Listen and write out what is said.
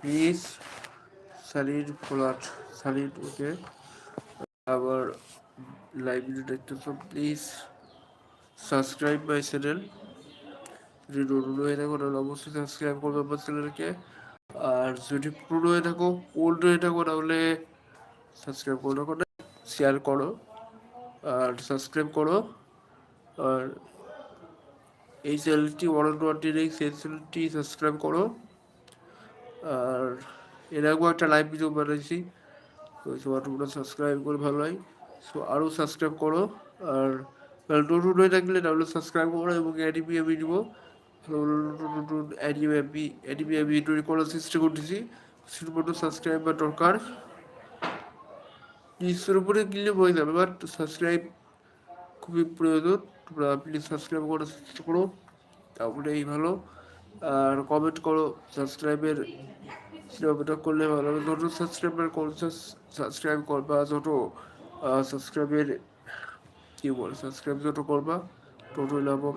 Please সালিড ওকে আবার live video দেখতেছো, please subscribe my channel. যদি নতুন হয়ে থাকো তাহলে অবশ্যই সাবস্ক্রাইব করবে আমার চ্যানেলকে। আর যদি পুরনো হয়ে থাকো, ওল্ড হয়ে থাকো, তাহলে সাবস্ক্রাইব করো না, শেয়ার করো আর সাবস্ক্রাইব করো। আর এই চ্যানেলটি ওয়ান নেই, সেই চ্যানেলটি সাবস্ক্রাইব করো। আর এর আগেও একটা লাইভ ভিডিও বানাইছি, তো সবার তোমরা সাবস্ক্রাইব করে ভালো হয়। সো আরও সাবস্ক্রাইব করো। আর নতুন হয়ে থাকলে তাহলে সাবস্ক্রাইব করো এবং অ্যানিমি আমি দিব নতুন নতুন অ্যানিমি আমি তৈরি করার চেষ্টা করতেছি। শুধুমাত্র সাবস্ক্রাইবার দরকার, নিশ্চয়ের উপরে কিনলে হয়ে যাবে, বাট সাবস্ক্রাইব খুবই প্রয়োজন। তোমরা প্লিজ সাবস্ক্রাইব করার চেষ্টা করো, তারপরে এই ভালো। আর কমেন্ট করো সাবস্ক্রাইবের সিনেমাটা করলে ভালো হবে। যত সাবস্ক্রাইব করবা, যত সাবস্ক্রাইবের কী বলে সাবস্ক্রাইব যত করবা ততই লাভ হবে।